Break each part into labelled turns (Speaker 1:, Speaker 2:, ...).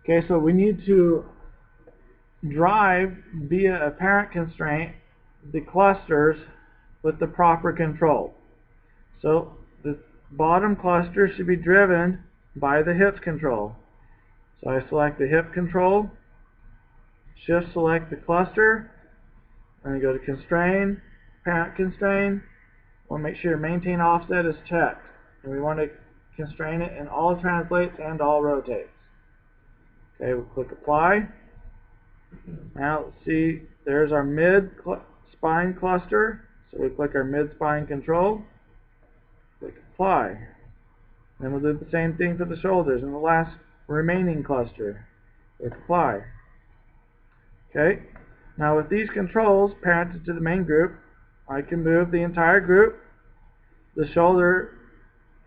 Speaker 1: Okay, so we need to drive via a parent constraint the clusters with the proper control. So the bottom cluster should be driven by the hips control. So I select the hip control, shift select the cluster, and I go to constrain, parent constrain. We'll make sure maintain offset is checked. And we want to constrain it in all translates and all rotates. Okay, we'll click apply. Now let's see, there's our mid spine cluster. So we click our mid spine control, click apply. Then we'll do the same thing for the shoulders and the last remaining cluster. Click apply. Okay, now with these controls parented to the main group, I can move the entire group. The shoulder,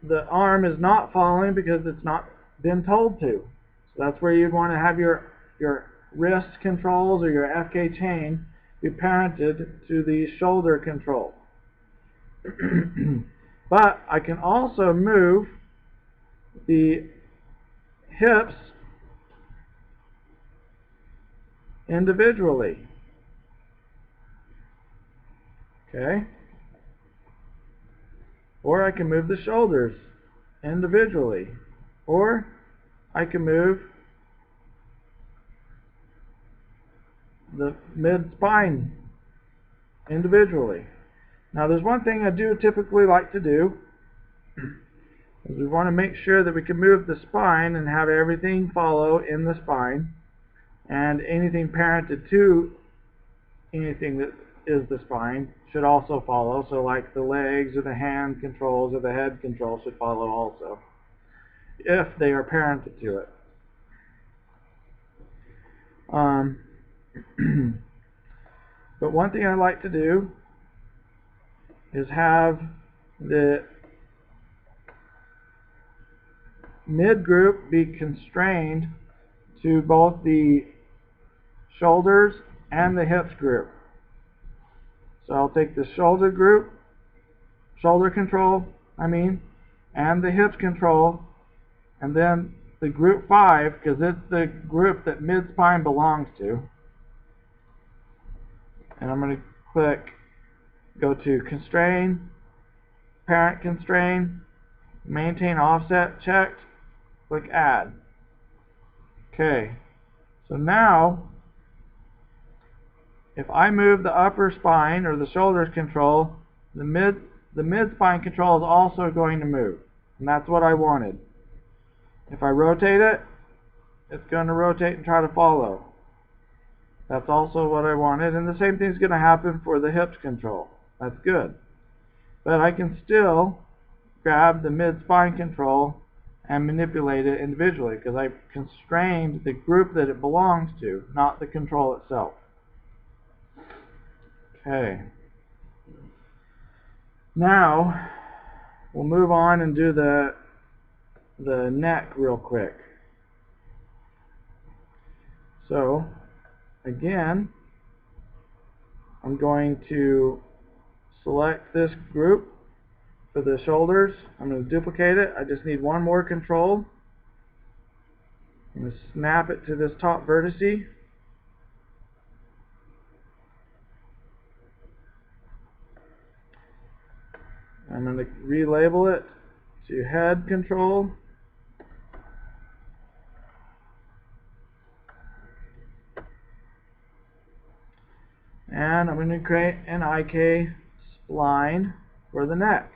Speaker 1: the arm is not following because it's not been told to. So that's where you'd want to have your wrist controls or your FK chain be parented to the shoulder control. But I can also move the hips individually. Okay? Or I can move the shoulders individually. Or I can move the mid-spine individually. Now there's one thing I do typically like to do is we want to make sure that we can move the spine and have everything follow in the spine, and anything parented to anything that is the spine should also follow. So like the legs or the hand controls or the head control should follow also, if they are parented to it. But one thing I like to do is have the mid group be constrained to both the shoulders and the hips group. So I'll take the shoulder group, shoulder control, and the hips control, and then the group 5, because it's the group that mid-spine belongs to. And I'm going to click, go to constrain, parent constrain, maintain offset checked, click add. Okay, so now if I move the upper spine or the shoulders control, the mid spine control is also going to move, and that's what I wanted. If I rotate it, it's going to rotate and try to follow. That's also what I wanted, and the same thing is going to happen for the hips control. That's good. But I can still grab the mid spine control and manipulate it individually because I constrained the group that it belongs to, not the control itself. Okay. Now we'll move on and do the neck real quick. So again, I'm going to select this group for the shoulders. I'm going to duplicate it. I just need one more control. I'm going to snap it to this top vertex. I'm going to relabel it to head control. And I'm going to create an IkSpine for the neck.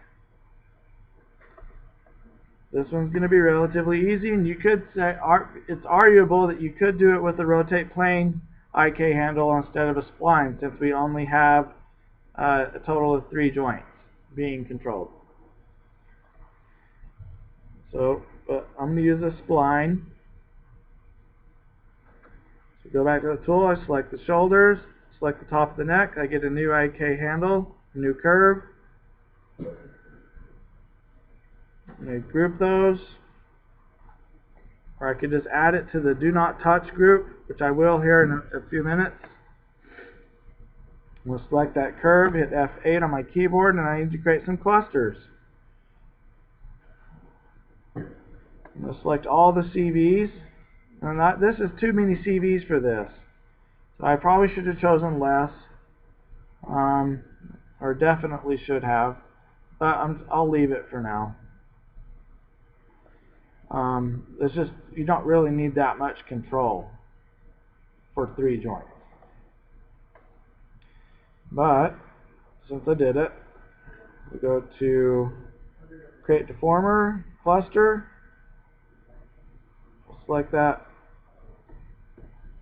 Speaker 1: This one's going to be relatively easy, and you could say it's arguable that you could do it with a rotate plane IK handle instead of a spline, since we only have a total of 3 joints being controlled. So, but I'm going to use a spline. So go back to the tool, I select the shoulders, select the top of the neck, I get a new IK handle, a new curve. I'm going to group those, or I could just add it to the do not touch group, which I will here in a few minutes. We'll select that curve, hit F8 on my keyboard, and I need to create some clusters. I'm going to select all the CVs, And this is too many CVs for this. So I probably should have chosen less. Or definitely should have. But I'll leave it for now. It's just, you don't really need that much control for 3 joints. But since I did it, we go to create deformer cluster. Select that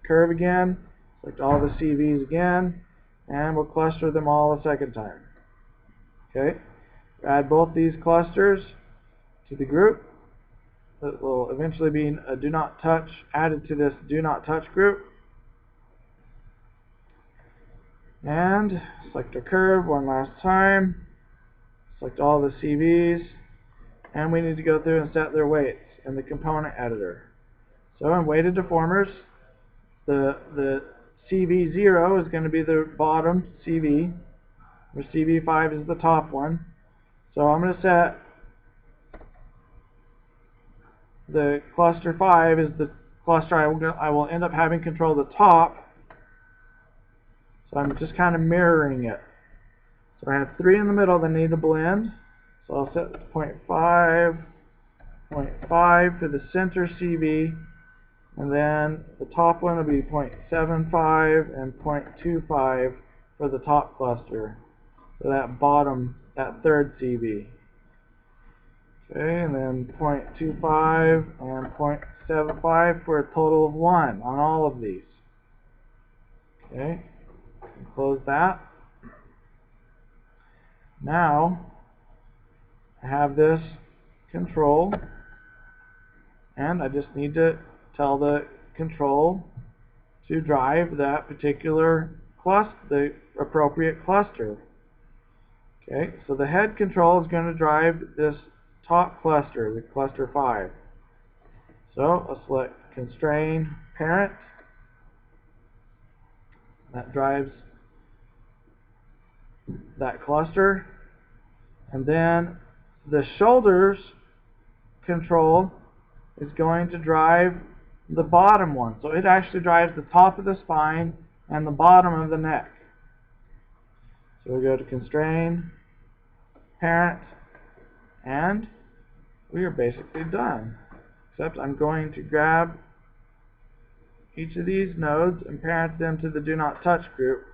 Speaker 1: curve again. Select all the CVs again, and we'll cluster them all a second time. Okay. Add both these clusters to the group. It will eventually be a do not touch added to this do not touch group. And select our curve one last time. Select all the CVs, and we need to go through and set their weights in the component editor. So in weighted deformers, the CV0 is going to be the bottom CV, where CV5 is the top one. So I'm going to set the cluster 5 is the cluster I will end up having control of the top. So I'm just kind of mirroring it. So I have 3 in the middle that need to blend. So I'll set 0.5, 0.5 for the center CV, and then the top one will be 0.75 and 0.25 for the top cluster. So that bottom, that third CV. Okay, and then 0.25 and 0.75 for a total of 1 on all of these. Okay, close that. Now I have this control, and I just need to tell the control to drive that particular cluster, the appropriate cluster. Okay, so the head control is going to drive this top cluster, the cluster 5. So I'll select constrain parent. That drives that cluster. And then the shoulders control is going to drive the bottom one. So it actually drives the top of the spine and the bottom of the neck. So we go to constrain parent, and we are basically done. Except I'm going to grab each of these nodes and parent them to the do not touch group.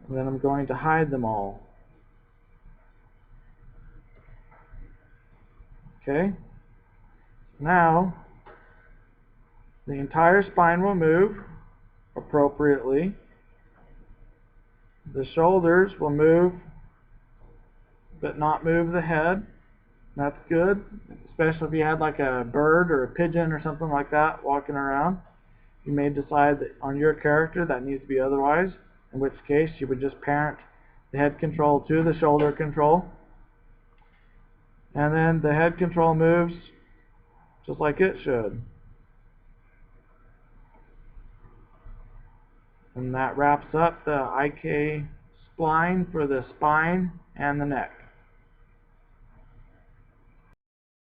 Speaker 1: And then I'm going to hide them all. Okay. Now the entire spine will move appropriately. The shoulders will move but not move the head. That's good, especially if you had like a bird or a pigeon or something like that walking around. You may decide that on your character that needs to be otherwise, in which case you would just parent the head control to the shoulder control. And then the head control moves just like it should. And that wraps up the IkSpine for the spine and the neck.